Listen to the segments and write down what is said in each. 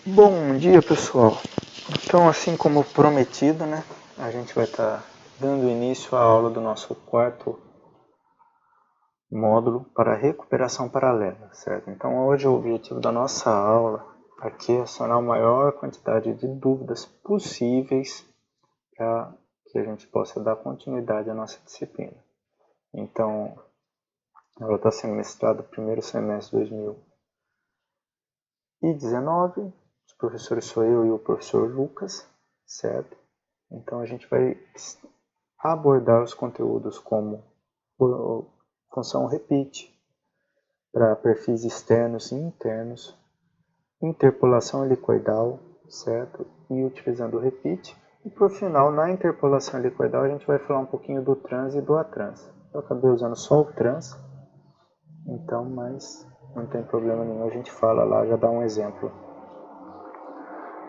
Bom dia, pessoal. Então, assim como prometido, né, a gente vai estar dando início à aula do nosso quarto módulo para recuperação paralela, certo? Então, hoje o objetivo da nossa aula aqui é sanar a maior quantidade de dúvidas possíveis para que a gente possa dar continuidade à nossa disciplina. Então, ela está sendo mestrada no primeiro semestre de 2019. Os professores sou eu e o professor Lucas, certo? Então a gente vai abordar os conteúdos como função repeat para perfis externos e internos, interpolação helicoidal, certo? E utilizando o repeat. E por final, na interpolação helicoidal, a gente vai falar um pouquinho do trans e do atrans. Eu acabei usando só o trans, então, mas não tem problema nenhum, a gente fala lá, já dá um exemplo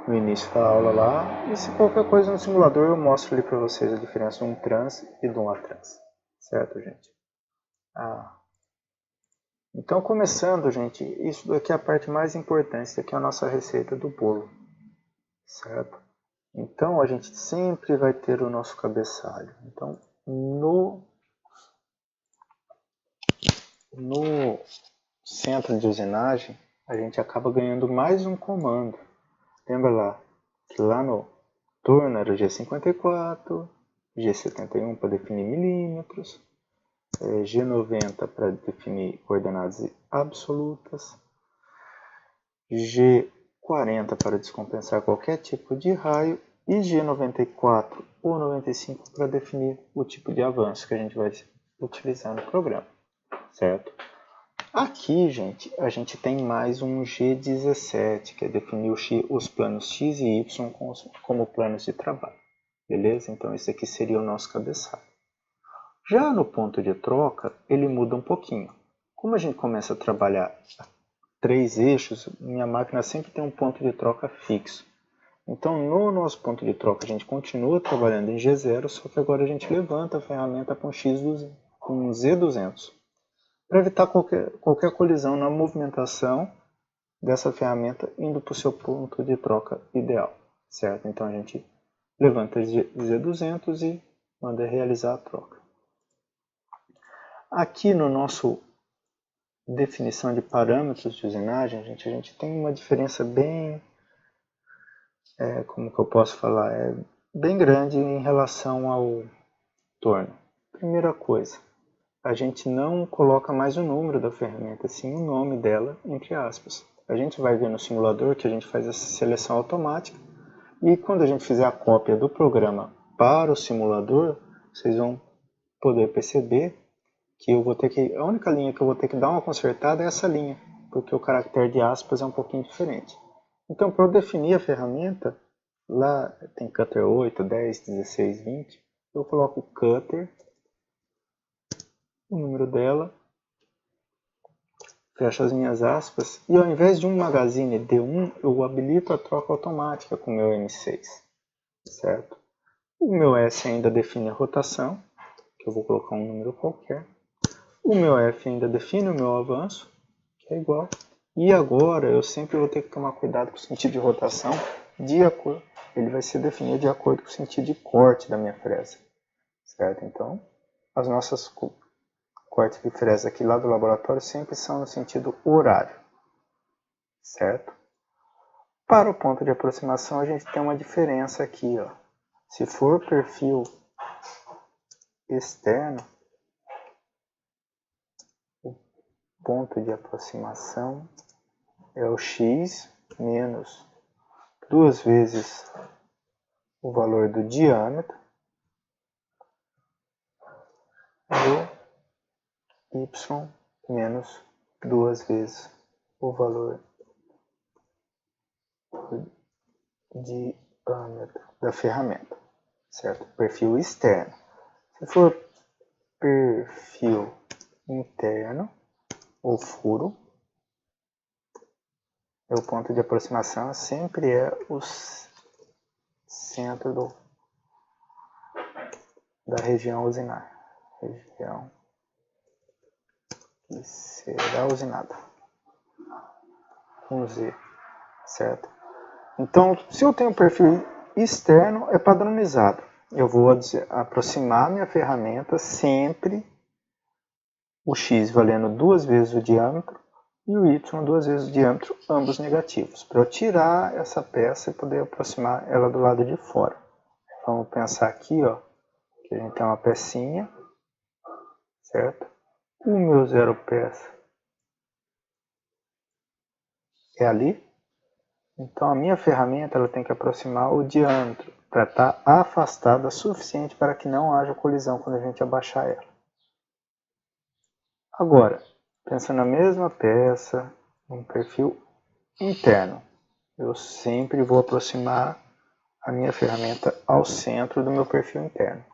no início da aula lá, e se qualquer coisa no simulador eu mostro ali para vocês a diferença de um trans e de um atrans, certo, gente? Então, começando, gente, isso daqui é a parte mais importante, isso daqui é a nossa receita do bolo, certo? Então, a gente sempre vai ter o nosso cabeçalho. Então, no centro de usinagem, a gente acaba ganhando mais um comando. Lembra lá que lá no turno era o G54, G71 para definir milímetros, G90 para definir coordenadas absolutas, G40 para descompensar qualquer tipo de raio e G94 ou 95 para definir o tipo de avanço que a gente vai utilizar no programa, certo? Aqui, gente, a gente tem mais um G17, que é definir os planos X e Y como planos de trabalho. Beleza? Então, esse aqui seria o nosso cabeçalho. Já no ponto de troca, ele muda um pouquinho. Como a gente começa a trabalhar 3 eixos, minha máquina sempre tem um ponto de troca fixo. Então, no nosso ponto de troca, a gente continua trabalhando em G0, só que agora a gente levanta a ferramenta com com Z200. Para evitar qualquer colisão na movimentação dessa ferramenta indo para o seu ponto de troca ideal, certo? Então a gente levanta Z200 e manda realizar a troca. Aqui no nosso definição de parâmetros de usinagem, a gente tem uma diferença bem, como que eu posso falar, bem grande em relação ao torno. Primeira coisa, a gente não coloca mais o número da ferramenta, sim o nome dela, entre aspas. A gente vai ver no simulador que a gente faz essa seleção automática e quando a gente fizer a cópia do programa para o simulador, vocês vão poder perceber que a única linha que eu vou ter que dar uma consertada é essa linha, porque o caractere de aspas é um pouquinho diferente. Então, para eu definir a ferramenta, lá tem cutter 8, 10, 16, 20, eu coloco o cutter, o número dela, fecho as minhas aspas, e ao invés de um magazine D1, eu habilito a troca automática com o meu M6, certo? O meu S ainda define a rotação, que eu vou colocar um número qualquer. O meu F ainda define o meu avanço, que é igual. E agora eu sempre vou ter que tomar cuidado com o sentido de rotação, ele vai ser definido de acordo com o sentido de corte da minha fresa, certo? Então, as nossas cortes de fresa aqui lá do laboratório sempre são no sentido horário, certo? Para o ponto de aproximação a gente tem uma diferença aqui, ó. Se for perfil externo, o ponto de aproximação é o x menos 2 vezes o valor do diâmetro e y menos 2 vezes o valor do diâmetro da ferramenta, certo? Perfil externo. Se for perfil interno ou furo, o ponto de aproximação sempre é o centro da região usinar. Região que será usinada. Com Z, certo? Então, se eu tenho um perfil externo, é padronizado. Eu vou aproximar minha ferramenta sempre o x valendo 2 vezes o diâmetro e o y 2 vezes o diâmetro, ambos negativos, para eu tirar essa peça e poder aproximar ela do lado de fora. Vamos pensar aqui, ó, que a gente tem uma pecinha, certo? O meu zero peça é ali. Então a minha ferramenta ela tem que aproximar o diâmetro para estar afastada o suficiente para que não haja colisão quando a gente abaixar ela. Agora, pensando na mesma peça, um perfil interno, eu sempre vou aproximar a minha ferramenta ao centro do meu perfil interno.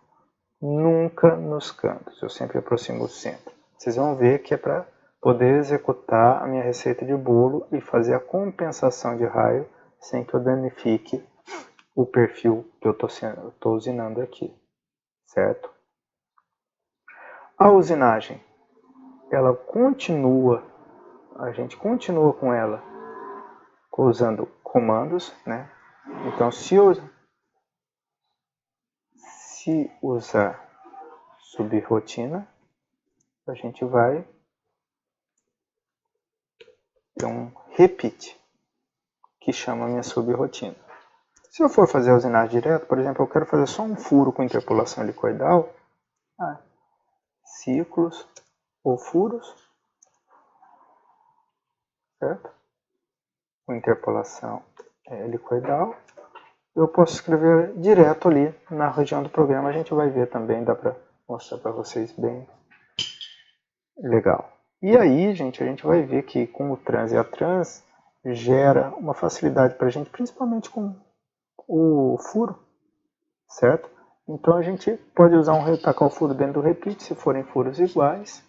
Nunca nos cantos, eu sempre aproximo o centro. Vocês vão ver que é para poder executar a minha receita de bolo e fazer a compensação de raio sem que eu danifique o perfil que eu estou usinando aqui, certo? A usinagem, ela continua, a gente continua com ela usando comandos, né? Então, se usar subrotina, a gente vai ter um repeat, que chama a minha subrotina. Se eu for fazer a usinagem direto, por exemplo, eu quero fazer só um furo com interpolação helicoidal, ciclos ou furos, certo? Com interpolação helicoidal, eu posso escrever direto ali na região do programa, a gente vai ver também, dá para mostrar para vocês bem legal. E aí, gente, a gente vai ver que com o trans e a trans gera uma facilidade para a gente, principalmente com o furo, certo? Então a gente pode tacar o furo dentro do repeat, se forem furos iguais,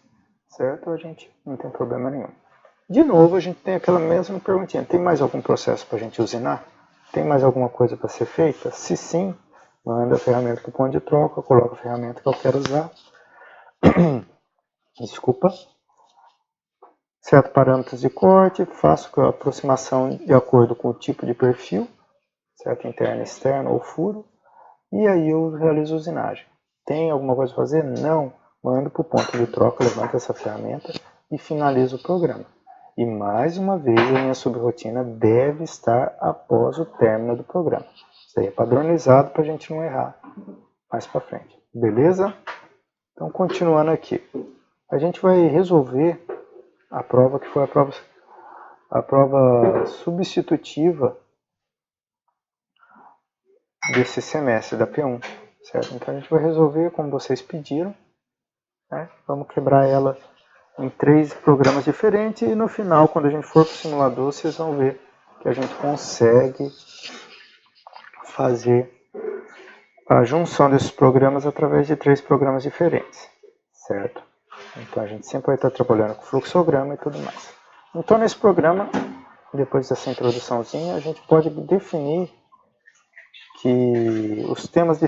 certo? A gente não tem problema nenhum. De novo, a gente tem aquela mesma perguntinha, tem mais algum processo para a gente usinar? Tem mais alguma coisa para ser feita? Se sim, manda a ferramenta com ponto de troca, coloca a ferramenta que eu quero usar. Desculpa. Certo parâmetros de corte, faço a aproximação de acordo com o tipo de perfil, certo? Interno, externo ou furo. E aí eu realizo a usinagem. Tem alguma coisa para fazer? Não. Mando para o ponto de troca, levanto essa ferramenta e finalizo o programa. E mais uma vez a minha subrotina deve estar após o término do programa. Isso aí é padronizado para a gente não errar mais para frente. Beleza? Então continuando aqui. A gente vai resolver a prova que foi a prova substitutiva desse semestre da P1, certo? Então a gente vai resolver como vocês pediram, né? Vamos quebrar ela em 3 programas diferentes e no final, quando a gente for para o simulador, vocês vão ver que a gente consegue fazer a junção desses programas através de 3 programas diferentes, certo? Então a gente sempre vai estar trabalhando com fluxograma e tudo mais. Então nesse programa, depois dessa introduçãozinha, a gente pode definir que os temas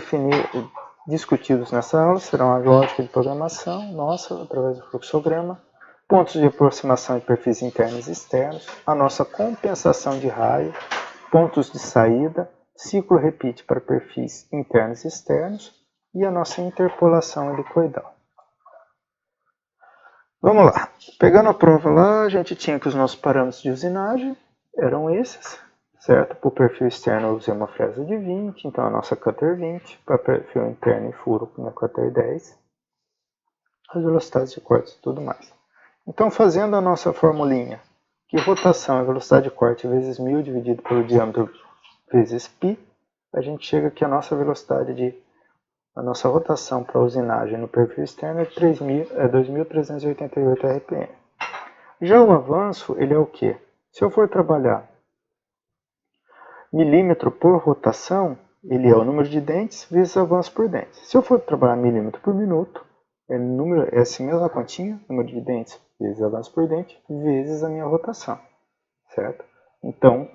discutidos nessa aula serão a lógica de programação, nossa, através do fluxograma, pontos de aproximação de perfis internos e externos, a nossa compensação de raio, pontos de saída, ciclo repeat para perfis internos e externos e a nossa interpolação helicoidal. Vamos lá. Pegando a prova lá, a gente tinha que os nossos parâmetros de usinagem eram esses, certo? Para o perfil externo eu usei uma fresa de 20, então a nossa cutter 20, para perfil interno e furo com a cutter 10, as velocidades de corte e tudo mais. Então fazendo a nossa formulinha, que rotação é velocidade de corte vezes 1000 dividido pelo diâmetro vezes π, a gente chega aqui a nossa velocidade a nossa rotação para usinagem no perfil externo é 2.388 RPM. Já o avanço, ele é o quê? Se eu for trabalhar milímetro por rotação, ele é o número de dentes vezes avanço por dentes. Se eu for trabalhar milímetro por minuto, é essa mesma continha, número de dentes vezes avanço por dente, vezes a minha rotação, certo? Então,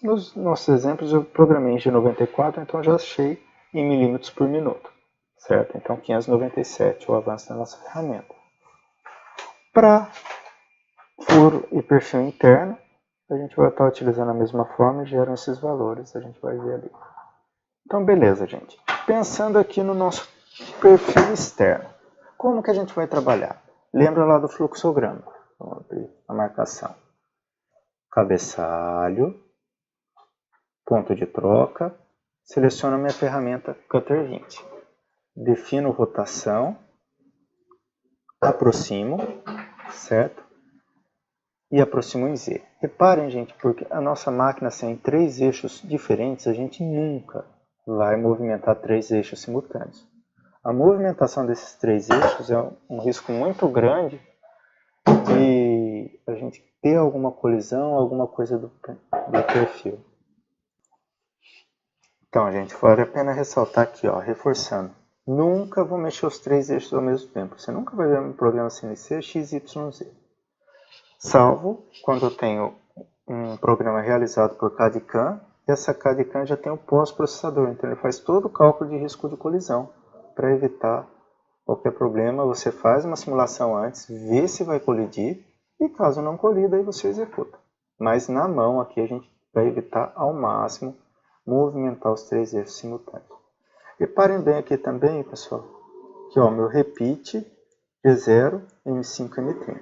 nos nossos exemplos eu programei em G94, então já achei em milímetros por minuto, certo? Então 597 o avanço da nossa ferramenta. Para furo e perfil interno, a gente vai estar utilizando a mesma forma e geram esses valores, a gente vai ver ali. Então, beleza, gente. Pensando aqui no nosso perfil externo, como que a gente vai trabalhar? Lembra lá do fluxograma. Vamos abrir a marcação. Cabeçalho, ponto de troca, seleciono a minha ferramenta Cutter 20. Defino rotação, aproximo, certo? E aproximo em Z. Reparem, gente, porque a nossa máquina tem 3 eixos diferentes, a gente nunca vai movimentar 3 eixos simultâneos. A movimentação desses 3 eixos é um risco muito grande de a gente ter alguma colisão, alguma coisa do perfil. Então, gente, vale a pena ressaltar aqui, ó, reforçando. Nunca vou mexer os 3 eixos ao mesmo tempo. Você nunca vai ver um programa CNC XYZ. Salvo quando eu tenho um programa realizado por CAD/CAM, e essa CAD/CAM já tem o pós-processador, então ele faz todo o cálculo de risco de colisão para evitar qualquer problema. Você faz uma simulação antes, vê se vai colidir, e caso não colida, aí você executa. Mas na mão aqui a gente vai evitar ao máximo movimentar os 3 eixos simultâneos. Reparem bem aqui também, pessoal, que ó, meu repeat G0, M5, M30,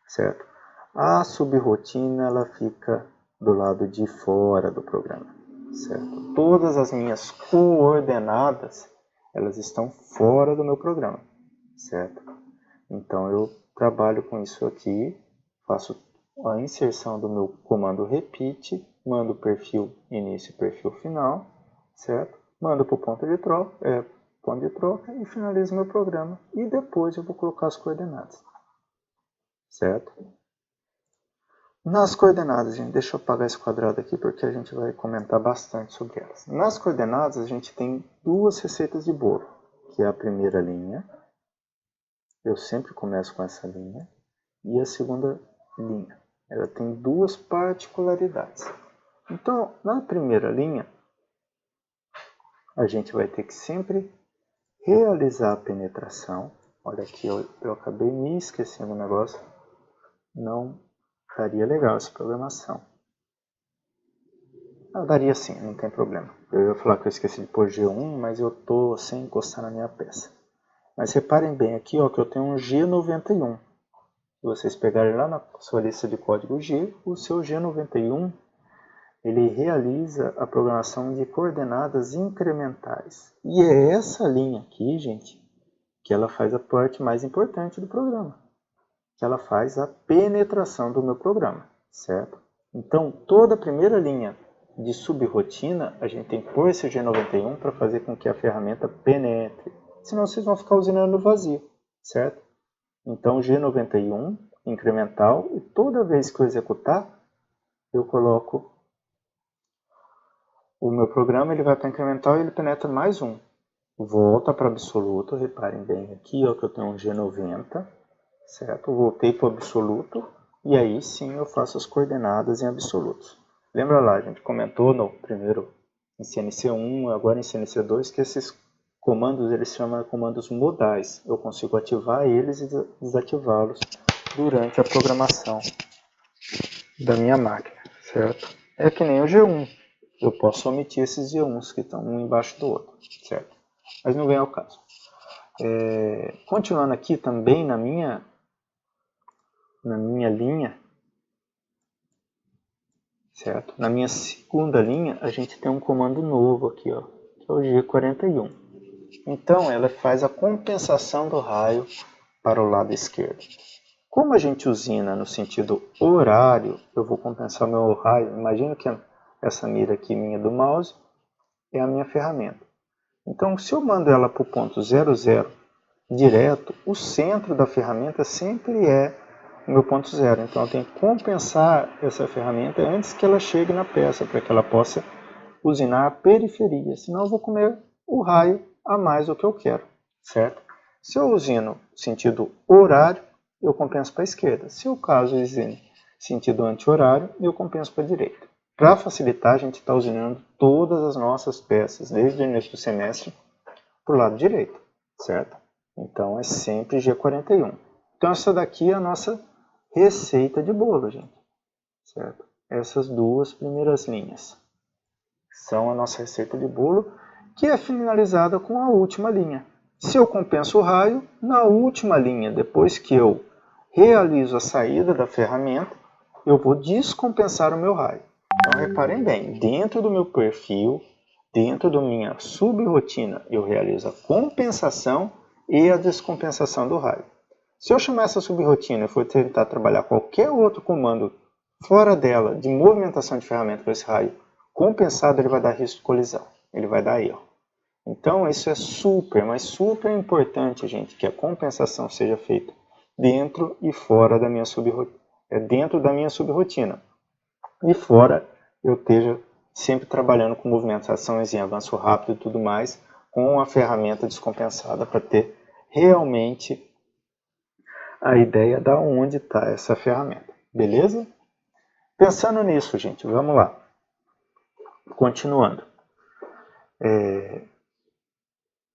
certo? A subrotina ela fica do lado de fora do programa, certo? Todas as minhas coordenadas elas estão fora do meu programa, certo? Então eu trabalho com isso aqui, faço a inserção do meu comando repeat, mando o perfil início e perfil final, certo? Mando para o ponto de troca e finalizo meu programa. E depois eu vou colocar as coordenadas, certo? Nas coordenadas, gente, deixa eu apagar esse quadrado aqui porque a gente vai comentar bastante sobre elas. Nas coordenadas a gente tem 2 receitas de bolo, que é a primeira linha, eu sempre começo com essa linha, e a segunda linha. Ela tem 2 particularidades. Então, na primeira linha, a gente vai ter que sempre realizar a penetração. Olha aqui, eu acabei me esquecendo do negócio. Não daria legal essa programação. Daria sim, não tem problema. Eu ia falar que eu esqueci de pôr G1, mas eu estou sem encostar na minha peça. Mas reparem bem aqui ó, que eu tenho um G91. Se vocês pegarem lá na sua lista de código G, o seu G91 ele realiza a programação de coordenadas incrementais. E é essa linha aqui, gente, que ela faz a parte mais importante do programa. Que ela faz a penetração do meu programa, certo? Então, toda a primeira linha de subrotina, a gente tem que pôr esse G91 para fazer com que a ferramenta penetre. Senão vocês vão ficar usinando no vazio, certo? Então, G91, incremental, e toda vez que eu executar, eu coloco o meu programa, ele vai para incremental e ele penetra mais um. Volta para absoluto, reparem bem aqui ó, que eu tenho um G90, certo? Voltei para o absoluto e aí sim eu faço as coordenadas em absolutos. Lembra lá, a gente comentou no primeiro em CNC1, agora em CNC2, que esses comandos eles se chamam de comandos modais. Eu consigo ativar eles e desativá-los durante a programação da minha máquina, certo? É que nem o G1. Eu posso omitir esses G1s que estão um embaixo do outro, certo? Mas não vem ao caso. Continuando aqui também na minha linha, certo? Na minha segunda linha, a gente tem um comando novo aqui, ó, que é o G41. Então, ela faz a compensação do raio para o lado esquerdo. Como a gente usina no sentido horário, eu vou compensar o meu raio. Imagina que essa mira aqui minha do mouse é a minha ferramenta. Então, se eu mando ela para o ponto 00 direto, o centro da ferramenta sempre é o meu ponto zero. Então, eu tenho que compensar essa ferramenta antes que ela chegue na peça, para que ela possa usinar a periferia. Senão, eu vou comer o raio a mais do que eu quero, certo? Se eu usino sentido horário, eu compenso para a esquerda. Se o caso usine sentido anti-horário, eu compenso para a direita. Para facilitar, a gente está usinando todas as nossas peças, desde o início do semestre, para o lado direito, certo? Então, é sempre G41. Então, essa daqui é a nossa receita de bolo, gente, certo? essas duas primeiras linhas. São a nossa receita de bolo, que é finalizada com a última linha. Se eu compenso o raio, na última linha, depois que eu realizo a saída da ferramenta, eu vou descompensar o meu raio. Então reparem bem, dentro do meu perfil, dentro da minha subrotina, eu realizo a compensação e a descompensação do raio. Se eu chamar essa subrotina e for tentar trabalhar qualquer outro comando fora dela, de movimentação de ferramenta com esse raio compensado, ele vai dar risco de colisão, ele vai dar erro. Então isso é super, mas super importante, gente, que a compensação seja feita dentro e fora da minha subrotina. Dentro da minha subrotina. E fora eu esteja sempre trabalhando com movimentações em avanço rápido e tudo mais, com a ferramenta descompensada para ter realmente a ideia de onde está essa ferramenta. Beleza? Pensando nisso, gente, vamos lá. Continuando.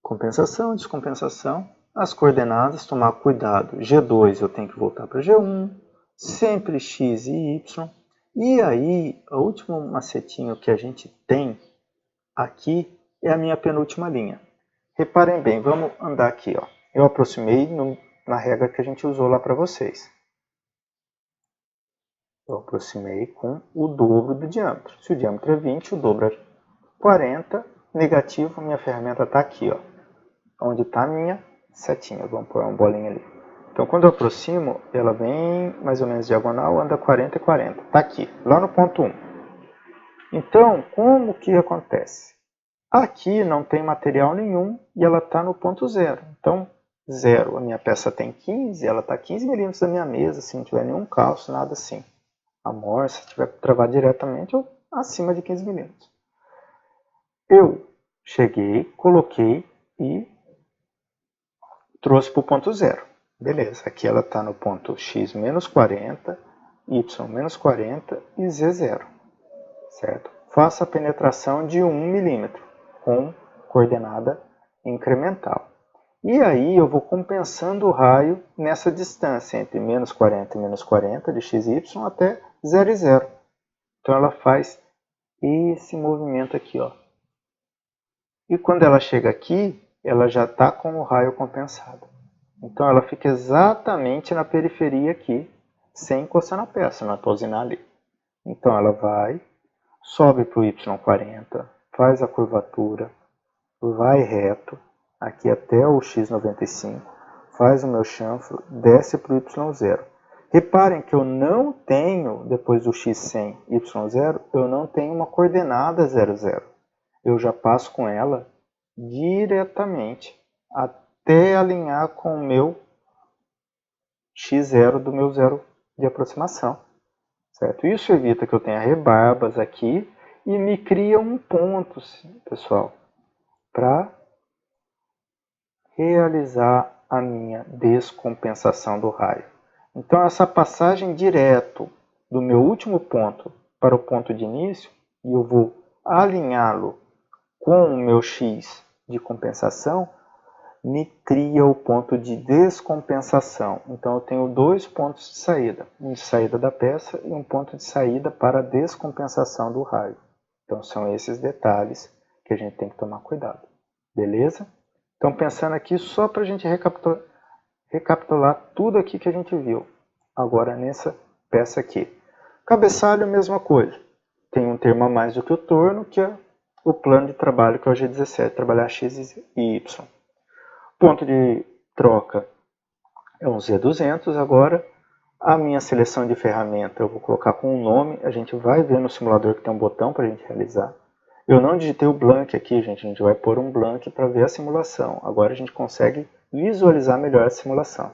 Compensação, descompensação. As coordenadas, tomar cuidado. G2 eu tenho que voltar para G1. Sempre X e Y. E aí, o último macetinho que a gente tem aqui é a minha penúltima linha. Reparem bem, vamos andar aqui. Ó. Eu aproximei na regra que a gente usou lá para vocês. Eu aproximei com o dobro do diâmetro. Se o diâmetro é 20, o dobro é 40. Negativo, minha ferramenta está aqui, ó, onde está a minha setinha. Vamos pôr uma bolinha ali. Então, quando eu aproximo, ela vem mais ou menos diagonal, anda 40 e 40. Está aqui, lá no ponto 1. Então, como que acontece? Aqui não tem material nenhum e ela está no ponto 0. Então, 0, a minha peça tem 15, ela está 15 milímetros da minha mesa, se não tiver nenhum calço, nada assim. Amor, se tiver que travar diretamente, ou acima de 15 milímetros. Eu cheguei, coloquei e trouxe para o ponto 0. Beleza, aqui ela está no ponto x menos 40, y menos 40 e z 0. Certo? Faça a penetração de 1 milímetro com coordenada incremental. E aí eu vou compensando o raio nessa distância entre menos 40 e menos 40 de x e y até 0 e 0. Então ela faz esse movimento aqui, ó. E quando ela chega aqui, ela já está com o raio compensado. Então ela fica exatamente na periferia aqui, sem encostar na peça, não é para usinar ali. Então ela vai, sobe para o y40, faz a curvatura, vai reto, aqui até o x95, faz o meu chanfro, desce para o y0. Reparem que eu não tenho, depois do x100, y0, eu não tenho uma coordenada 00. Eu já passo com ela diretamente até alinhar com o meu x0 do meu zero de aproximação. Certo? Isso evita que eu tenha rebarbas aqui e me cria um ponto, pessoal, para realizar a minha descompensação do raio. Então, essa passagem direto do meu último ponto para o ponto de início, e eu vou alinhá-lo com o meu x de compensação, me cria o ponto de descompensação. Então, eu tenho dois pontos de saída. Um de saída da peça e um ponto de saída para a descompensação do raio. Então, são esses detalhes que a gente tem que tomar cuidado. Beleza? Então, pensando aqui, só para a gente recapitular tudo aqui que a gente viu. Agora, nessa peça aqui. Cabeçalho, a mesma coisa. Tem um termo a mais do que o torno, que é o plano de trabalho, que é o G17, trabalhar X e Y. Ponto de troca é um Z200. Agora, a minha seleção de ferramenta eu vou colocar com um nome. A gente vai ver no simulador que tem um botão para a gente realizar. Eu não digitei o blank aqui, gente. A gente vai pôr um blank para ver a simulação. Agora a gente consegue visualizar melhor a simulação.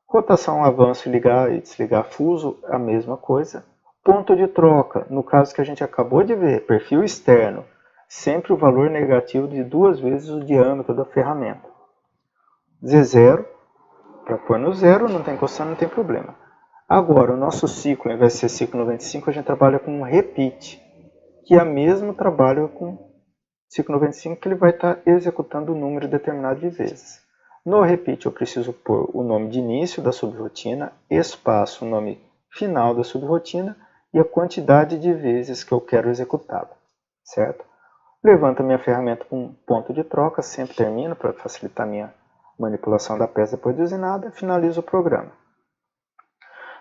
Rotação, avanço, ligar e desligar fuso, a mesma coisa. Ponto de troca, no caso que a gente acabou de ver, perfil externo, sempre o valor negativo de 2 vezes o diâmetro da ferramenta. Z0, para pôr no 0, não tem encostando, não tem problema. Agora, o nosso ciclo, ao invés de ser ciclo 95, a gente trabalha com um repeat, que é o mesmo trabalho com ciclo 95, que ele vai estar executando um número determinado de vezes. No repeat, eu preciso pôr o nome de início da subrotina, espaço, o nome final da subrotina, e a quantidade de vezes que eu quero executá-la, certo? Levanto a minha ferramenta com um ponto de troca, sempre termino para facilitar a minha manipulação da peça depois de usinada, finalizo o programa.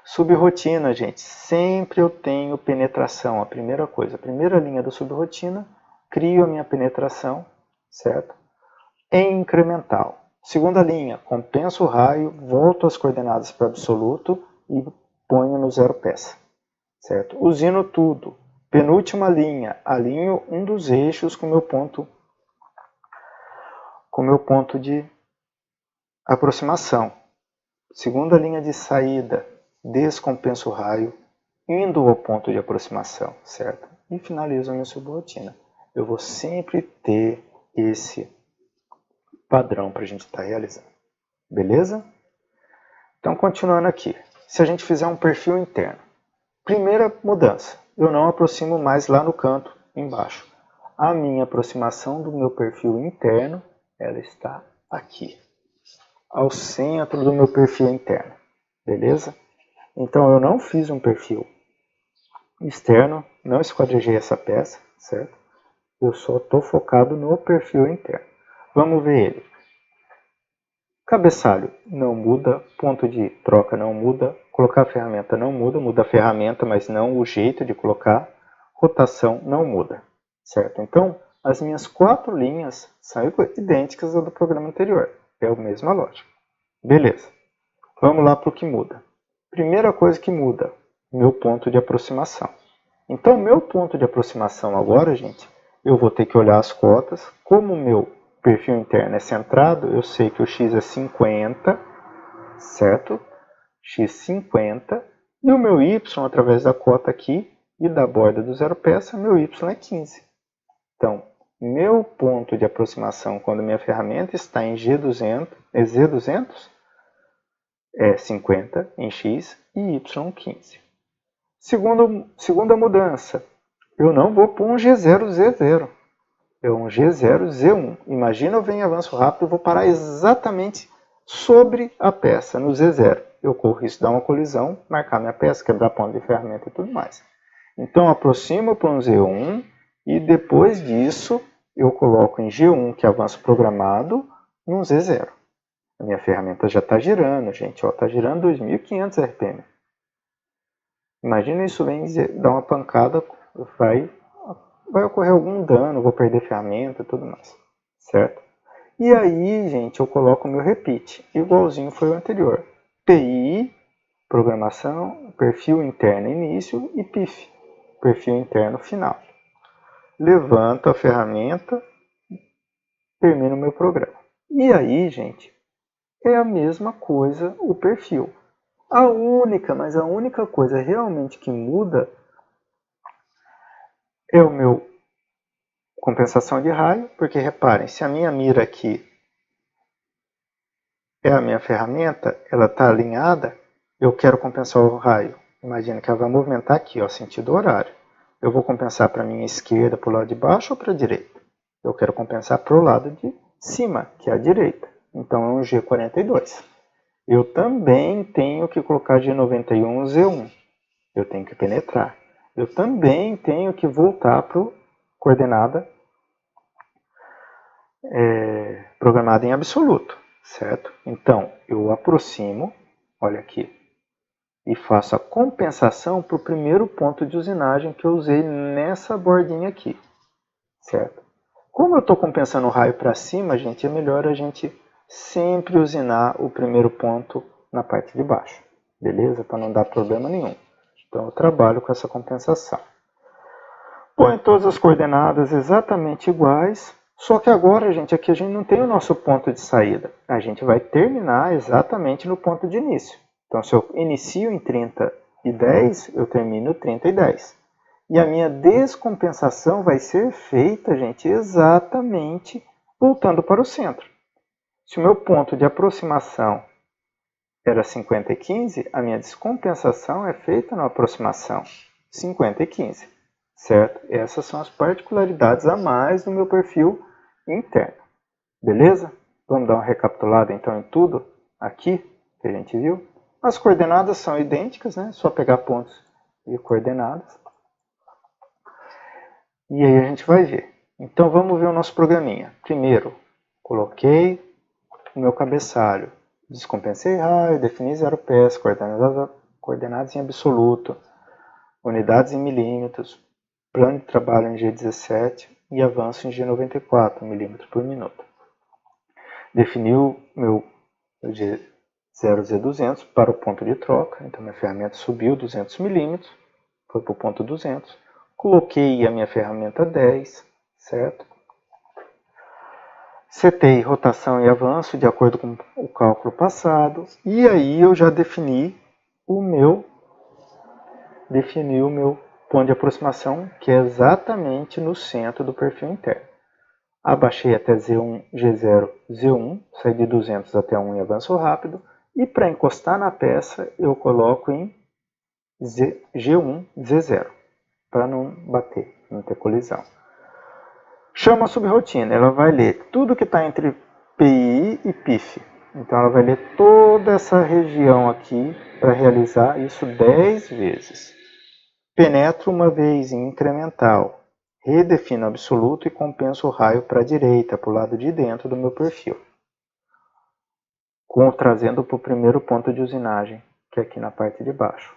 Subrotina, gente, sempre eu tenho penetração, a primeira coisa, a primeira linha da subrotina, crio a minha penetração, certo? Em incremental. Segunda linha, compenso o raio, volto as coordenadas para absoluto e ponho no zero peça, certo? Usino tudo. Penúltima linha, alinho um dos eixos com meu ponto de aproximação. Segunda linha de saída, descompenso o raio, indo ao ponto de aproximação, certo? E finalizo a minha subrotina. Eu vou sempre ter esse padrão para a gente estar realizando. Beleza? Então, continuando aqui. Se a gente fizer um perfil interno. Primeira mudança. Eu não aproximo mais lá no canto, embaixo. A minha aproximação do meu perfil interno, ela está aqui. Ao centro do meu perfil interno. Beleza? Então, eu não fiz um perfil externo, não esquadrejei essa peça, certo? Eu só estou focado no perfil interno. Vamos ver ele. Cabeçalho não muda, ponto de troca não muda, colocar a ferramenta não muda, muda a ferramenta, mas não o jeito de colocar, rotação não muda, certo? Então, as minhas 4 linhas são idênticas ao do programa anterior, é a mesma lógica. Beleza, vamos lá para o que muda. Primeira coisa que muda, meu ponto de aproximação. Então, meu ponto de aproximação agora, gente, eu vou ter que olhar as cotas, como o meu perfil interno é centrado, eu sei que o x é 50, certo? X 50, e o meu y, através da cota aqui e da borda do zero peça, meu y é 15. Então, meu ponto de aproximação quando minha ferramenta está em Z200, é 50 em x e y 15. Segunda mudança, eu não vou pôr um G0, Z0. É um G0, Z1. Imagina eu venho em avanço rápido, eu vou parar exatamente sobre a peça, no Z0. Eu corro risco de dar uma colisão, marcar minha peça, quebrar ponto de ferramenta e tudo mais. Então, aproximo para um Z1 e depois disso eu coloco em G1, que é avanço programado, num Z0. A minha ferramenta já está girando, gente. Está girando 2.500 RPM. Imagina isso vem dar uma pancada, vai ocorrer algum dano, vou perder ferramenta e tudo mais, certo? E aí, gente, eu coloco o meu repeat, igualzinho foi o anterior. PI, programação, perfil interno início e PIF, perfil interno final. Levanto a ferramenta, termino o meu programa. E aí, gente, é a mesma coisa o perfil. A única coisa realmente que muda é o meu compensação de raio, porque reparem, se a minha mira aqui é a minha ferramenta, ela está alinhada, eu quero compensar o raio. Imagina que ela vai movimentar aqui, ó, sentido horário. Eu vou compensar para a minha esquerda, para o lado de baixo ou para a direita? Eu quero compensar para o lado de cima, que é a direita. Então é um G42. Eu também tenho que colocar G91 Z1. Eu tenho que penetrar. Eu também tenho que voltar para a coordenada programada em absoluto, certo? Então, eu aproximo, olha aqui, e faço a compensação para o primeiro ponto de usinagem que eu usei nessa bordinha aqui, certo? Como eu estou compensando o raio para cima, gente, é melhor a gente sempre usinar o primeiro ponto na parte de baixo, beleza? Para não dar problema nenhum. Então, eu trabalho com essa compensação. Põe todas as coordenadas exatamente iguais, só que agora, gente, aqui a gente não tem o nosso ponto de saída. A gente vai terminar exatamente no ponto de início. Então, se eu inicio em 30 e 10, eu termino 30 e 10. E a minha descompensação vai ser feita, gente, exatamente voltando para o centro. Se o meu ponto de aproximação era 50 e 15, a minha descompensação é feita na aproximação 50 e 15, certo? Essas são as particularidades a mais do meu perfil interno, beleza? Vamos dar uma recapitulada então em tudo aqui que a gente viu. As coordenadas são idênticas, né? Só pegar pontos e coordenadas. E aí a gente vai ver. Então vamos ver o nosso programinha. Primeiro, coloquei o meu cabeçalho. Descompensei raio, defini 0 pés, coordenadas em absoluto, unidades em milímetros, plano de trabalho em G17 e avanço em G94, milímetros por minuto. Defini o meu G0Z200 para o ponto de troca, então minha ferramenta subiu 200 milímetros, foi para o ponto 200. Coloquei a minha ferramenta 10, certo? Setei rotação e avanço de acordo com o cálculo passado. E aí eu já defini o meu ponto de aproximação, que é exatamente no centro do perfil interno. Abaixei até Z1, G0, Z1, saí de 200 até 1 e avanço rápido. E para encostar na peça, eu coloco em G1, Z0, para não bater, não ter colisão. Chama a subrotina, ela vai ler tudo que está entre PI e PIF. Então ela vai ler toda essa região aqui para realizar isso 10 vezes. Penetro uma vez em incremental, redefino absoluto e compenso o raio para a direita, para o lado de dentro do meu perfil. Trazendo para o primeiro ponto de usinagem, que é aqui na parte de baixo.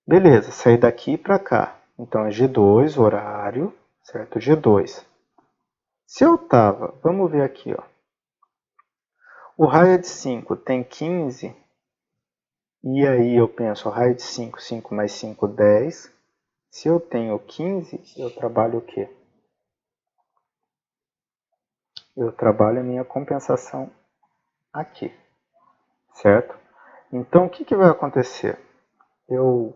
Beleza, saí daqui para cá. Então é G2, horário, certo? G2. Se eu estava, vamos ver aqui, ó. O raio é de 5, tem 15. E aí eu penso, o raio de 5, 5 mais 5, 10. Se eu tenho 15, eu trabalho o quê? Eu trabalho a minha compensação aqui, certo? Então o que vai acontecer? Eu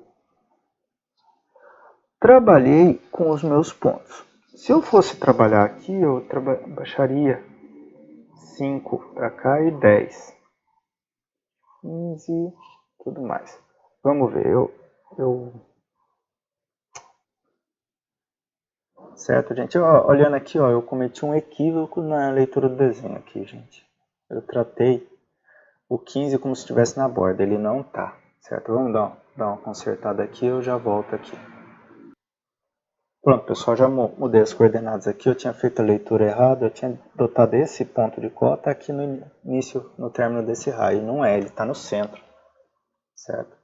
trabalhei com os meus pontos. Se eu fosse trabalhar aqui, eu baixaria 5 para cá e 10. 15, tudo mais. Vamos ver, Certo, gente? Olhando aqui, ó, eu cometi um equívoco na leitura do desenho aqui, gente. Eu tratei o 15 como se estivesse na borda, ele não tá, certo? Vamos dar uma consertada aqui, eu já volto aqui. Pronto, pessoal, já mudei as coordenadas aqui, eu tinha feito a leitura errada, eu tinha dotado esse ponto de cota aqui no início, no término desse raio, não é, ele está no centro, certo?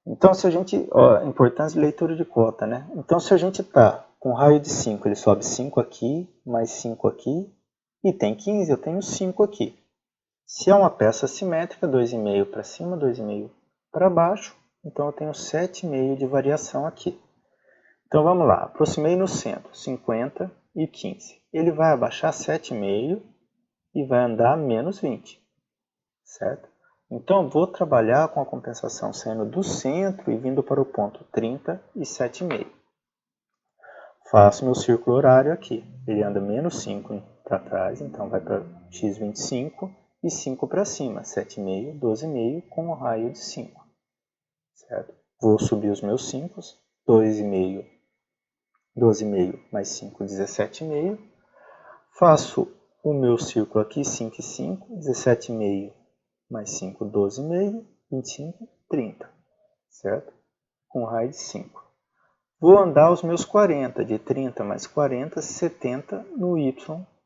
Então, se a gente, ó, a importância de leitura de cota, né? Então, se a gente está com raio de 5, ele sobe 5 aqui, mais 5 aqui, e tem 15, eu tenho 5 aqui. Se é uma peça simétrica, 2,5 para cima, 2,5 para baixo, então eu tenho 7,5 de variação aqui. Então vamos lá, aproximei no centro, 50 e 15. Ele vai abaixar 7,5 e vai andar menos 20, certo? Então vou trabalhar com a compensação saindo do centro e vindo para o ponto 30 e 7,5. Faço meu círculo horário aqui, ele anda menos 5 para trás, então vai para x25 e 5 para cima, 7,5, 12,5 com o raio de 5, certo? Vou subir os meus 5, 2,5, 12,5 mais 5, 17,5. Faço o meu círculo aqui, 5 e 5, 17,5 mais 5, 12,5, 25, 30, certo? Com raio de 5. Vou andar os meus 40, de 30 mais 40, 70 no y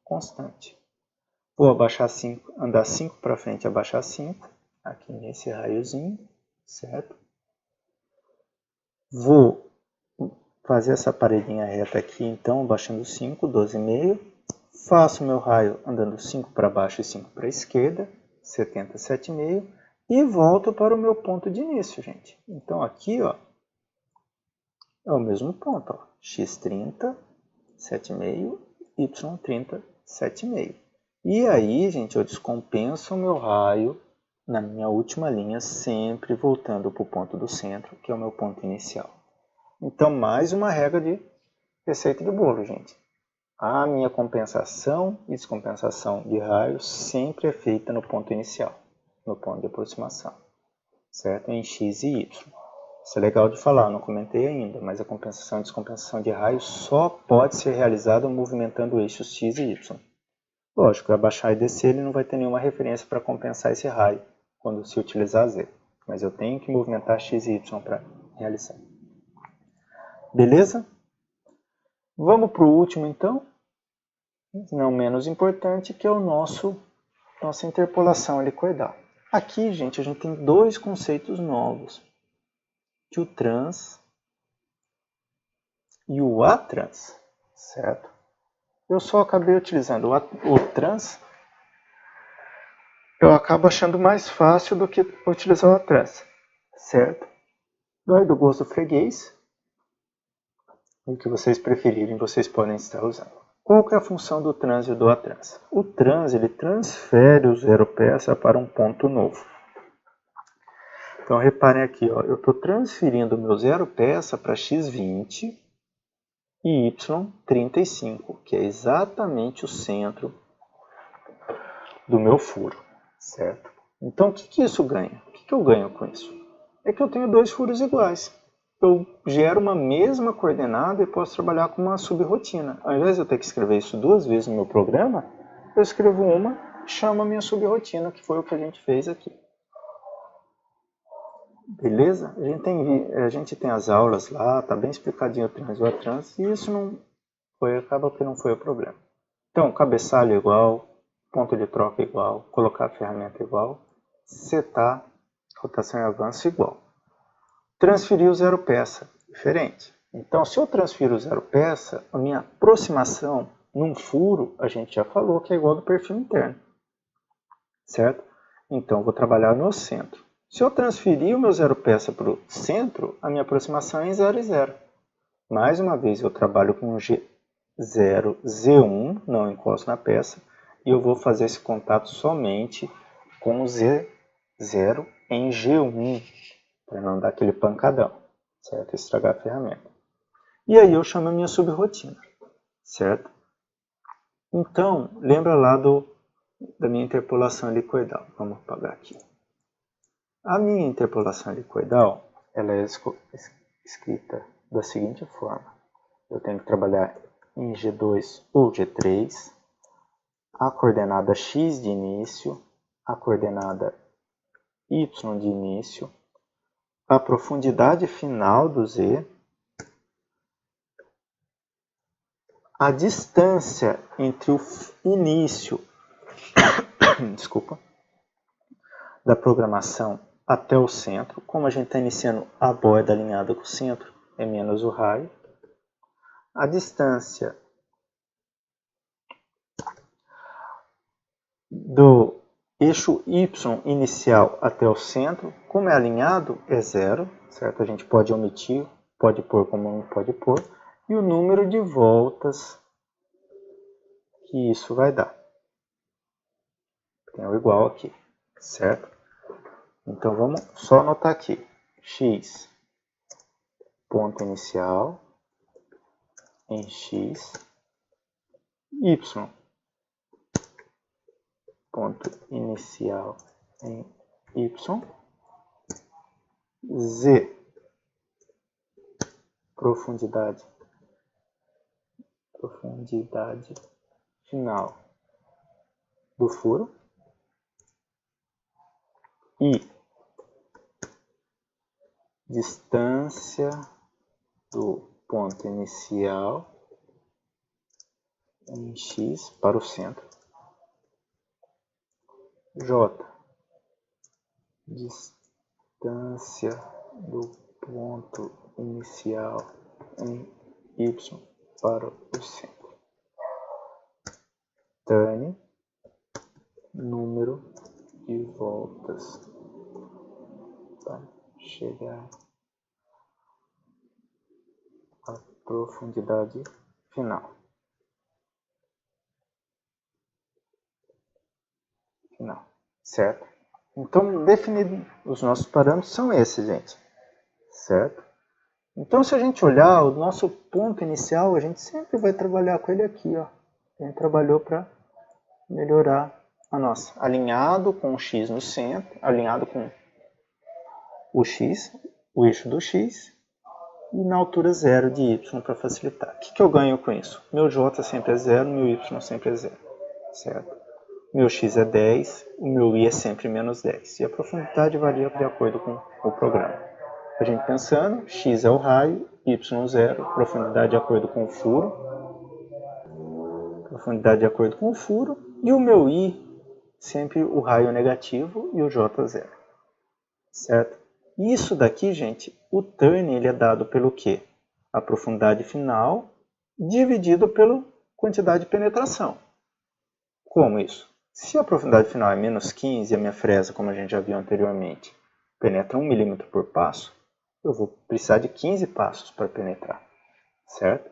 constante. Vou abaixar 5, andar 5 para frente, abaixar 5, aqui nesse raiozinho, certo? Vou fazer essa paredinha reta aqui, então, abaixando 5, 12,5. Faço meu raio andando 5 para baixo e 5 para a esquerda, 70, 7,5. E volto para o meu ponto de início, gente. Então, aqui, ó, é o mesmo ponto, ó. X30, 7,5, Y30, 7,5. E aí, gente, eu descompenso o meu raio na minha última linha, sempre voltando para o ponto do centro, que é o meu ponto inicial. Então, mais uma regra de receita de bolo, gente. A minha compensação e descompensação de raios sempre é feita no ponto inicial, no ponto de aproximação, certo? Em X e Y. Isso é legal de falar, não comentei ainda, mas a compensação e descompensação de raios só pode ser realizada movimentando eixos X e Y. Lógico, abaixar e descer ele não vai ter nenhuma referência para compensar esse raio quando se utilizar Z, mas eu tenho que movimentar X e Y para realizar. Beleza? Vamos para o último então, não menos importante, que é o nossa interpolação helicoidal. Aqui, gente, a gente tem dois conceitos novos, que o trans e o atrans, certo? Eu só acabei utilizando o trans, eu acabo achando mais fácil do que utilizar o atrans, certo? Vai do gosto do freguês, o que vocês preferirem, vocês podem estar usando. Qual que é a função do trans e do atrans? O trans, ele transfere o zero peça para um ponto novo. Então, reparem aqui, ó, eu estou transferindo o meu zero peça para x20 e y35, que é exatamente o centro do meu furo, certo? Então, o que isso ganha? O que eu ganho com isso? É que eu tenho dois furos iguais. Eu gero uma mesma coordenada e posso trabalhar com uma subrotina. Ao invés de eu ter que escrever isso duas vezes no meu programa, eu escrevo uma e chamo a minha subrotina, que foi o que a gente fez aqui. Beleza? A gente tem as aulas lá, tá bem explicadinho o trans e o atrans, e isso não foi, acaba que não foi o problema. Então, cabeçalho igual, ponto de troca igual, colocar a ferramenta igual, setar, rotação e avanço igual. Transferir o zero peça, diferente. Então, se eu transfiro o zero peça, a minha aproximação num furo, a gente já falou que é igual ao do perfil interno, certo? Então, eu vou trabalhar no centro. Se eu transferir o meu zero peça para o centro, a minha aproximação é em 0 e 0. Mais uma vez, eu trabalho com G0, Z1, não encosto na peça, e eu vou fazer esse contato somente com o Z0 em G1, para não dar aquele pancadão, certo? Estragar a ferramenta. E aí eu chamo a minha subrotina, certo? Então, lembra lá da minha interpolação helicoidal. Vamos apagar aqui. A minha interpolação helicoidal, ela é escrita da seguinte forma. Eu tenho que trabalhar em G2 ou G3, a coordenada x de início, a coordenada y de início, a profundidade final do z, a distância entre o início da programação até o centro. Como a gente está iniciando a borda alinhada com o centro, é menos o raio. A distância do eixo y inicial até o centro, como é alinhado, é 0, certo? A gente pode omitir, pode pôr como não pode pôr. E o número de voltas que isso vai dar. Tem o igual aqui, certo? Então vamos só anotar aqui. X, ponto inicial, em X, Y, ponto inicial em Y, Z, profundidade final do furo, e distância do ponto inicial em X para o centro. J, distância do ponto inicial em Y para o centro. Turn, número de voltas para chegar à profundidade final. Certo? Então, definidos os nossos parâmetros são esses, gente. Certo? Então, se a gente olhar o nosso ponto inicial, a gente sempre vai trabalhar com ele aqui, ó. A gente trabalhou para melhorar a nossa. Alinhado com o X no centro, alinhado com o X, o eixo do X, e na altura 0 de Y para facilitar. O que eu ganho com isso? Meu J sempre é 0, meu Y sempre é 0. Certo? Meu X é 10, o meu Y é sempre menos 10. E a profundidade varia de acordo com o programa. A gente pensando, X é o raio, y0, profundidade de acordo com o furo. Profundidade de acordo com o furo. E o meu i, sempre o raio negativo e o j0. Certo? E isso daqui, gente, o turn ele é dado pelo quê? A profundidade final dividido pela quantidade de penetração. Como isso? Se a profundidade final é menos 15 e a minha fresa, como a gente já viu anteriormente, penetra 1 milímetro por passo, eu vou precisar de 15 passos para penetrar. Certo?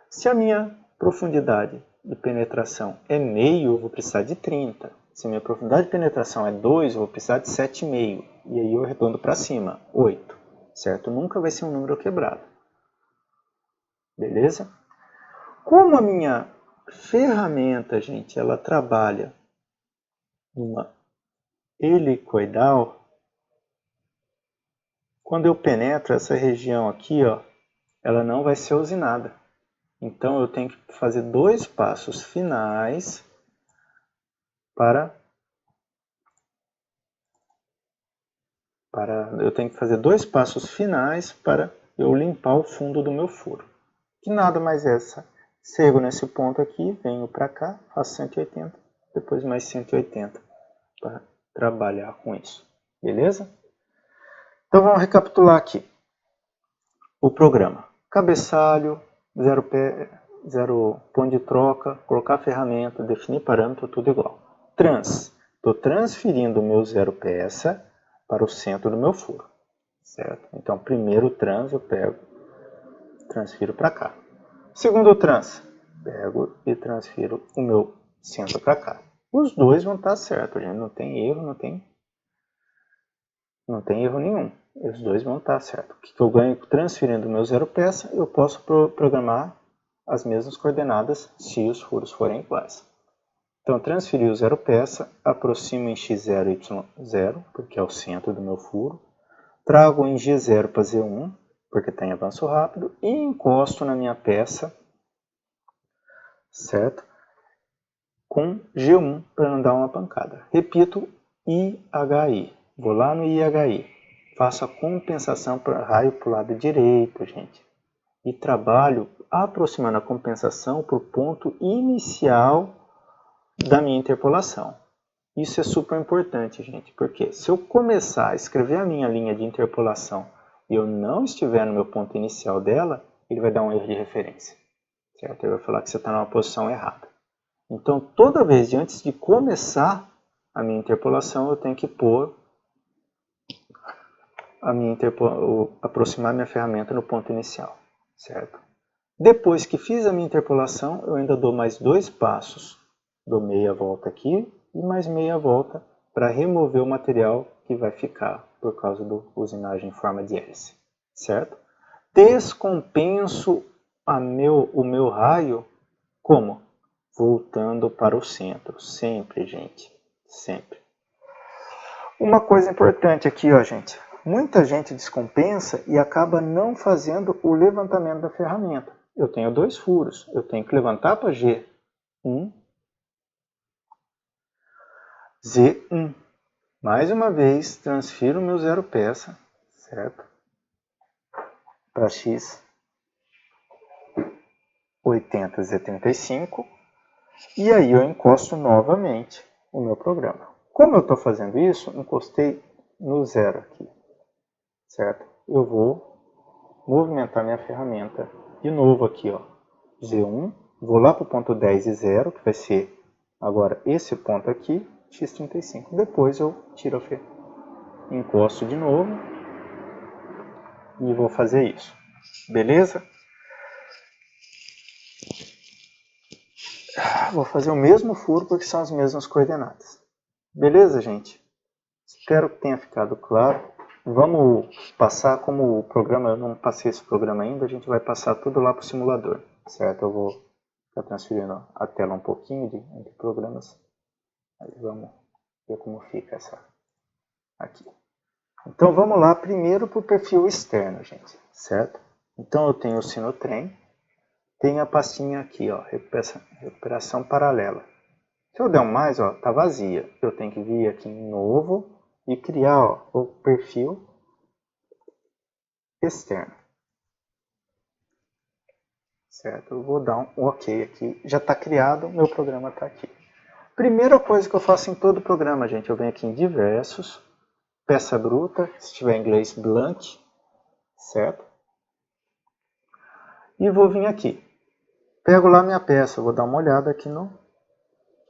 Se a minha profundidade de penetração é meio, eu vou precisar de 30. Se a minha profundidade de penetração é 2, eu vou precisar de 7,5. E aí eu arredondo para cima, 8. Certo? Nunca vai ser um número quebrado. Beleza? Como a minha ferramenta, gente, ela trabalha numa helicoidal, quando eu penetro essa região aqui, ó, ela não vai ser usinada. Então eu tenho que fazer 2 passos finais para eu limpar o fundo do meu furo. Que nada mais é essa. Chego nesse ponto aqui, venho para cá, faço 180, depois mais 180 para trabalhar com isso. Beleza? Então vamos recapitular aqui o programa. Cabeçalho, 0 ponto de troca, colocar a ferramenta, definir parâmetro, tudo igual. Estou transferindo o meu 0 peça para o centro do meu furo. Certo? Então, primeiro o trans eu pego, transfiro para cá. Segundo o trans, pego e transfiro o meu centro para cá. Os dois vão estar certos, gente. Não tem erro, não tem erro nenhum. Os dois vão estar certos. O que eu ganho transferindo o meu 0 peça, eu posso programar as mesmas coordenadas se os furos forem iguais. Então, transferir o 0 peça, aproximo em x0 e y0, porque é o centro do meu furo. Trago em G0 para Z1, porque está em avanço rápido, e encosto na minha peça, certo? Com G1 para não dar uma pancada. Repito, IHI. Vou lá no IHI. Faço a compensação para raio para o lado direito, gente. E trabalho aproximando a compensação para o ponto inicial da minha interpolação. Isso é super importante, gente, porque se eu começar a escrever a minha linha de interpolação e eu não estiver no meu ponto inicial dela, ele vai dar um erro de referência. Certo? Ele vai falar que você está numa posição errada. Então, toda vez antes de começar a minha interpolação, eu tenho que aproximar minha ferramenta no ponto inicial. Certo? Depois que fiz a minha interpolação, eu ainda dou mais 2 passos. Dou meia volta aqui e mais meia volta para remover o material que vai ficar por causa do usinagem em forma de hélice. Certo? Descompenso o meu raio como? Voltando para o centro. Sempre, gente. Sempre. Uma coisa importante aqui, ó, gente. Muita gente descompensa e acaba não fazendo o levantamento da ferramenta. Eu tenho 2 furos. Eu tenho que levantar para G1, Z1. Mais uma vez, transfiro o meu 0 peça, certo? Para X 80 Z35. E aí eu encosto novamente o meu programa. Como eu estou fazendo isso, encostei no 0 aqui, certo? Eu vou movimentar minha ferramenta de novo aqui, ó, Z1, vou lá para o ponto 10 e 0, que vai ser agora esse ponto aqui, X35. Depois eu tiro a ferramenta, encosto de novo e vou fazer isso. Beleza? Vou fazer o mesmo furo porque são as mesmas coordenadas. Beleza, gente? Espero que tenha ficado claro. Vamos passar, como o programa, eu não passei esse programa ainda, a gente vai passar tudo lá para o simulador, certo? Eu vou ficar transferindo a tela um pouquinho entre programas. Aí vamos ver como fica essa aqui. Então vamos lá primeiro para o perfil externo, gente, certo? Então eu tenho o Sinotrem, tenho a pastinha aqui, ó, recuperação paralela. Se eu der um mais, ó, tá vazia. Eu tenho que vir aqui em novo e criar, ó, o perfil externo. certo? Eu vou dar um OK aqui, já está criado, meu programa está aqui. Primeira coisa que eu faço em todo programa, gente, eu venho aqui em diversos, peça bruta, se tiver em inglês, blank, certo? E vou vir aqui, pego lá minha peça, vou dar uma olhada aqui no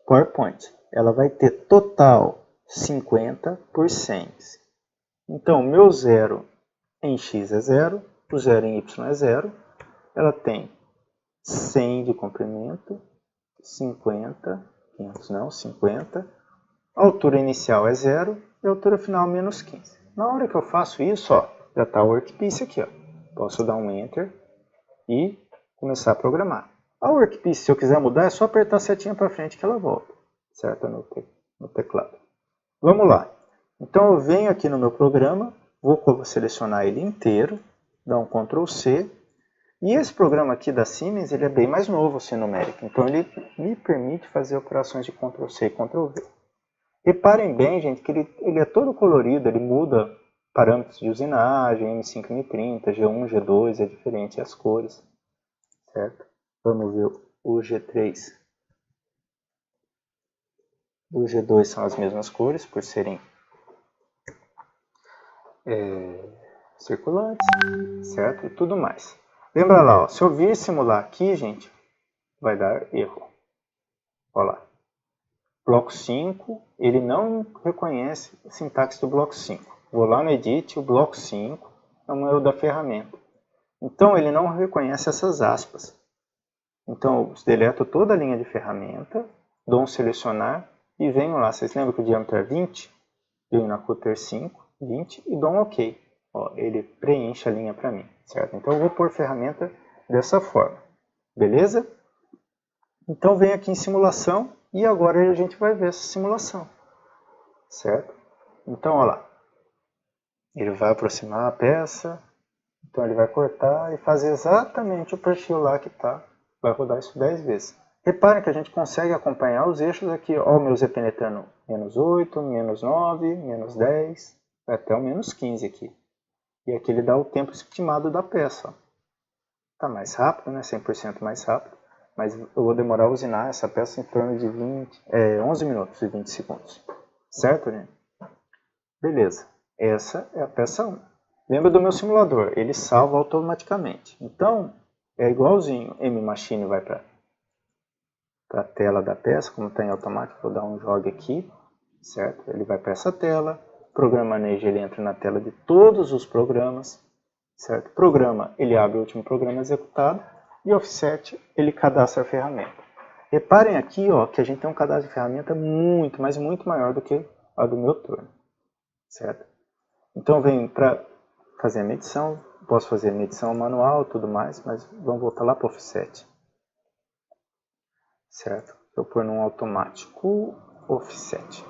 PowerPoint. Ela vai ter total 50 por 100. Então, meu 0 em x é 0, o 0 em y é 0. Ela tem 100 de comprimento, 50, 500 não, 50. A altura inicial é 0 e a altura final menos 15. Na hora que eu faço isso, ó, já está o workpiece aqui. Ó. Posso dar um Enter e começar a programar. A workpiece, se eu quiser mudar, é só apertar a setinha para frente que ela volta, certo? No teclado. Vamos lá. Então eu venho aqui no meu programa, vou selecionar ele inteiro, dar um Ctrl C. E esse programa aqui da Siemens, ele é bem mais novo, o C-Numeric. Então ele me permite fazer operações de Ctrl C e Ctrl V. Reparem bem, gente, que ele é todo colorido, ele muda parâmetros de usinagem, M5, M30, G1, G2, é diferente as cores, certo? Vamos ver o G3. O G2 são as mesmas cores, por serem circulantes, certo? E tudo mais. Lembra lá, ó, se eu vir simular aqui, gente, vai dar erro. Olha lá. Bloco 5, ele não reconhece a sintaxe do bloco 5. Vou lá no Edit, o bloco 5 é um erro da ferramenta. Então, ele não reconhece essas aspas. Então, eu deleto toda a linha de ferramenta, dou um selecionar e venho lá. Vocês lembram que o diâmetro é 20? Venho na Cutter 5, 20 e dou um OK. Ó, ele preenche a linha para mim, certo? Então, eu vou pôr ferramenta dessa forma. Beleza? Então, venho aqui em simulação e agora a gente vai ver essa simulação, certo? Então, olha lá. Ele vai aproximar a peça, então ele vai cortar e fazer exatamente o perfil lá que está. Vai rodar isso 10 vezes. Reparem que a gente consegue acompanhar os eixos aqui. Ó, o meu Z penetrando menos 8, menos 9, menos 10, até o menos 15 aqui. E aqui ele dá o tempo estimado da peça. Está mais rápido, né? 100% mais rápido. Mas eu vou demorar a usinar essa peça em torno de 11 minutos e 20 segundos. Certo, gente? Beleza. Essa é a peça 1. Lembra do meu simulador? Ele salva automaticamente. Então, é igualzinho. M-Machine vai para a tela da peça, como está em automático. Vou dar um jogue aqui, certo? Ele vai para essa tela. Program Manage, ele entra na tela de todos os programas, certo? Programa, ele abre o último programa executado. E Offset, ele cadastra a ferramenta. Reparem aqui, ó, que a gente tem um cadastro de ferramenta muito, mas muito maior do que a do meu turno, certo? Então, vem para fazer a medição, posso fazer a medição manual e tudo mais, mas vamos voltar lá para o Offset. Certo? Eu pôr num automático Offset.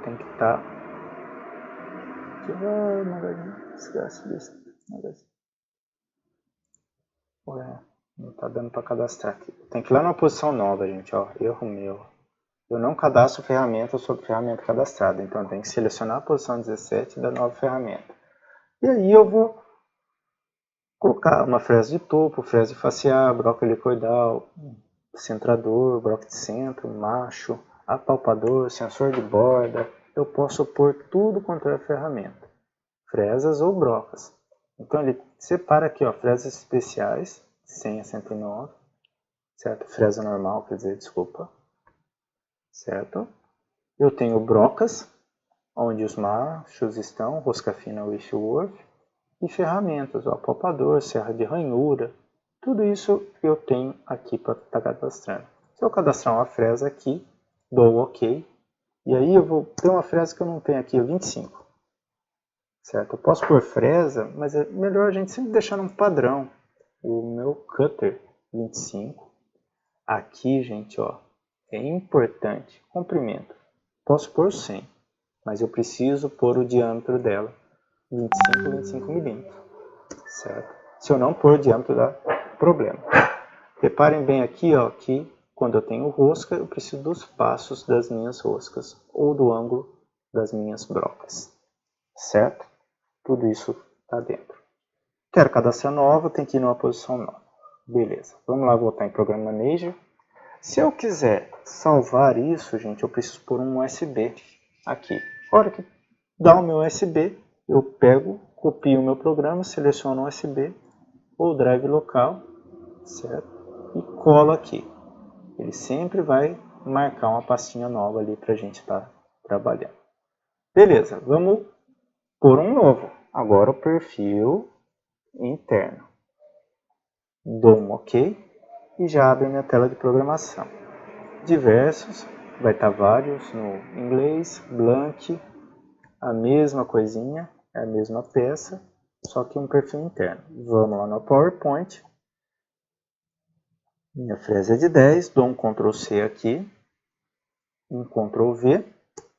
Tem que estar... Desgraça desse negócio. Ué, não está dando para cadastrar aqui. Tem que ir lá na posição nova, gente. Ó, erro meu. Eu não cadastro ferramenta sobre ferramenta cadastrada. Então, eu tenho que selecionar a posição 17 da nova ferramenta. E aí eu vou colocar uma fresa de topo, fresa de facear, broca helicoidal, centrador, broca de centro, macho, apalpador, sensor de borda. Eu posso pôr tudo quanto é ferramenta. Fresas ou brocas. Então ele separa aqui, ó, fresas especiais, 100 a 109. Certo? Fresa normal, quer dizer, desculpa. Certo? Eu tenho brocas, onde os machos estão, rosca fina Whitworth, e ferramentas, ó, apalpador, serra de ranhura. Tudo isso eu tenho aqui para estar cadastrando. Se eu cadastrar uma fresa aqui, dou OK. E aí eu vou ter uma fresa que eu não tenho aqui, 25. Certo? Eu posso pôr fresa, mas é melhor a gente sempre deixar num padrão. O meu cutter 25. Aqui, gente, ó, é importante. Comprimento. Posso pôr 100, mas eu preciso pôr o diâmetro dela 25 milímetros. Certo? Se eu não pôr o diâmetro, dá problema. Reparem bem aqui, ó, que quando eu tenho rosca, eu preciso dos passos das minhas roscas ou do ângulo das minhas brocas. Certo? Tudo isso está dentro. Quero cadastrar nova, tem que ir numa posição nova. Beleza, vamos lá voltar em Program Manager. Se eu quiser salvar isso, gente, eu preciso pôr um USB aqui. A hora que dá o meu USB, eu pego, copio o meu programa, seleciono o USB ou drive local, certo? E colo aqui. Ele sempre vai marcar uma pastinha nova ali para a gente estar trabalhando. Beleza, vamos pôr um novo. Agora o perfil interno. Dou um OK e já abre a minha tela de programação. Diversos, vai estar vários no inglês, blank, a mesma coisinha, é a mesma peça, só que um perfil interno. Vamos lá no PowerPoint. Minha fresa é de 10, dou um Ctrl C aqui, um Ctrl V,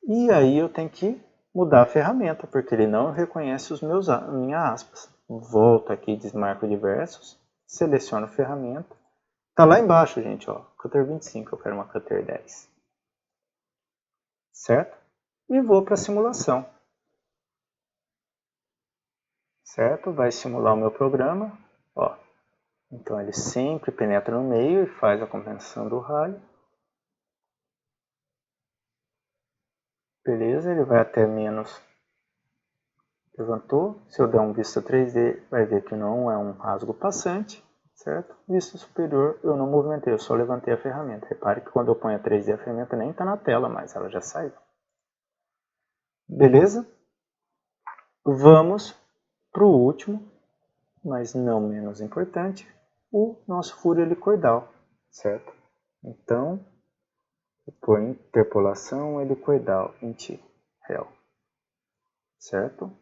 e aí eu tenho que mudar a ferramenta, porque ele não reconhece minhas aspas. Volto aqui, desmarco diversos, seleciono a ferramenta. Está lá embaixo, gente, ó, Cutter 25, eu quero uma Cutter 10. Certo? E vou para a simulação. Certo? Vai simular o meu programa. Ó. Então ele sempre penetra no meio e faz a compensação do raio. Beleza, ele vai até menos. Levantou. Se eu der um vista 3D, vai ver que não é um rasgo passante. Certo? Vista superior, eu não movimentei, eu só levantei a ferramenta. Repare que quando eu ponho a 3D, a ferramenta nem está na tela, mas ela já saiu. Beleza? Vamos para o último, mas não menos importante, o nosso furo helicoidal, certo? Então, por interpolação helicoidal, int rel, certo?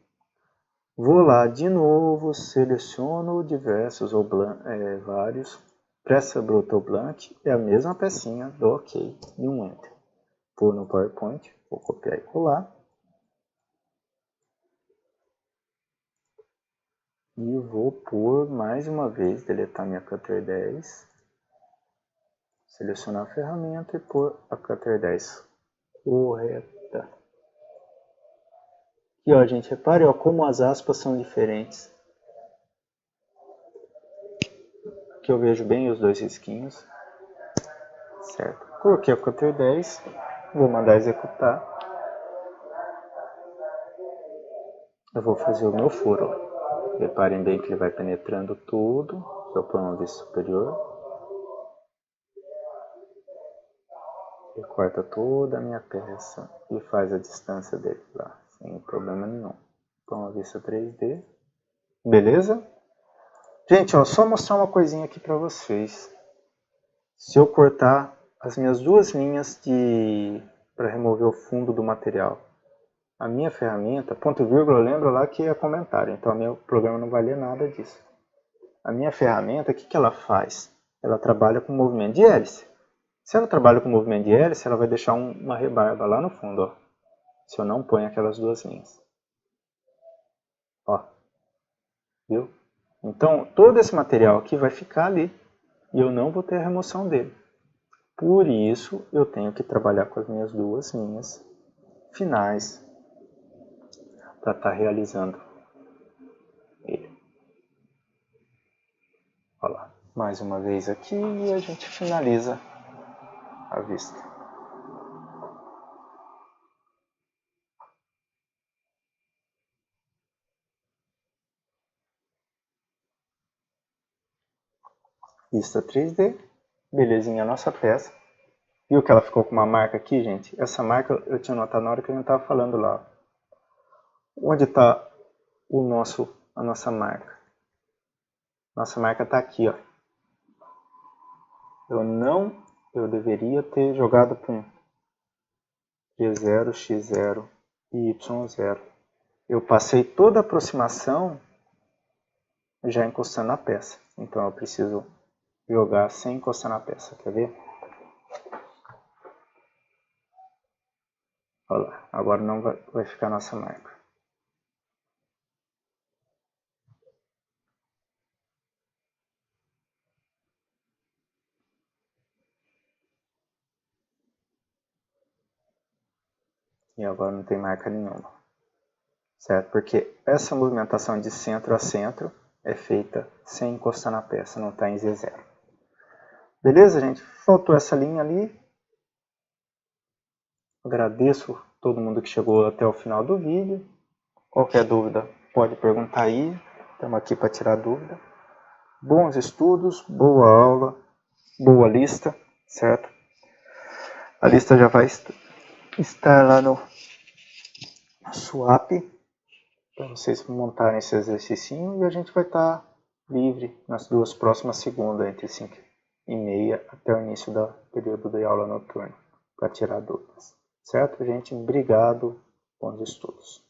Vou lá de novo, seleciono diversos ou vários, pressa bruta ou blank, é a mesma pecinha, dou OK e um Enter. Vou no PowerPoint, vou copiar e colar. E vou por, mais uma vez, deletar minha Cutter 10. Selecionar a ferramenta e pôr a Cutter 10 correta. E ó, gente, repare ó, como as aspas são diferentes. Aqui eu vejo bem os dois risquinhos. Certo. Coloquei a Cutter 10. Vou mandar executar. Eu vou fazer o meu furo. Reparem bem que ele vai penetrando tudo. Se eu pôr uma vista superior. Ele corta toda a minha peça e faz a distância dele lá, sem problema nenhum. Põe uma vista 3D. Beleza? Gente, ó, só mostrar uma coisinha aqui para vocês. Se eu cortar as minhas duas linhas para remover o fundo do material, a minha ferramenta, ponto e vírgula, eu lembro lá que é comentário, então o meu programa não vai ler nada disso. A minha ferramenta, o que ela faz? Ela trabalha com movimento de hélice. Se ela trabalha com movimento de hélice, ela vai deixar uma rebarba lá no fundo, ó, se eu não ponho aquelas duas linhas. Ó, viu? Então, todo esse material aqui vai ficar ali e eu não vou ter a remoção dele. Por isso, eu tenho que trabalhar com as minhas duas linhas finais para estar realizando ele. Olha lá, mais uma vez aqui e a gente finaliza a vista. Vista 3D, belezinha a nossa peça. Viu que ela ficou com uma marca aqui, gente? Essa marca eu tinha notado na hora que a gente estava falando lá. Onde está a nossa marca? Nossa marca está aqui, ó. Eu deveria ter jogado com G0, X0 e Y0. Eu passei toda a aproximação já encostando na peça. Então eu preciso jogar sem encostar na peça. Quer ver? Olha lá. Agora não vai ficar nossa marca. E agora não tem marca nenhuma. Certo? Porque essa movimentação de centro a centro é feita sem encostar na peça, não está em Z0. Beleza, gente? Faltou essa linha ali. Agradeço todo mundo que chegou até o final do vídeo. Qualquer dúvida, pode perguntar aí. Estamos aqui para tirar dúvida. Bons estudos, boa aula, boa lista, certo? A lista já vai estar lá no Swap, para vocês montarem esse exercício, e a gente vai estar livre nas duas próximas segundas, entre 5h30 até o início do período de aula noturna, para tirar dúvidas. Certo, gente? Obrigado. Bons estudos.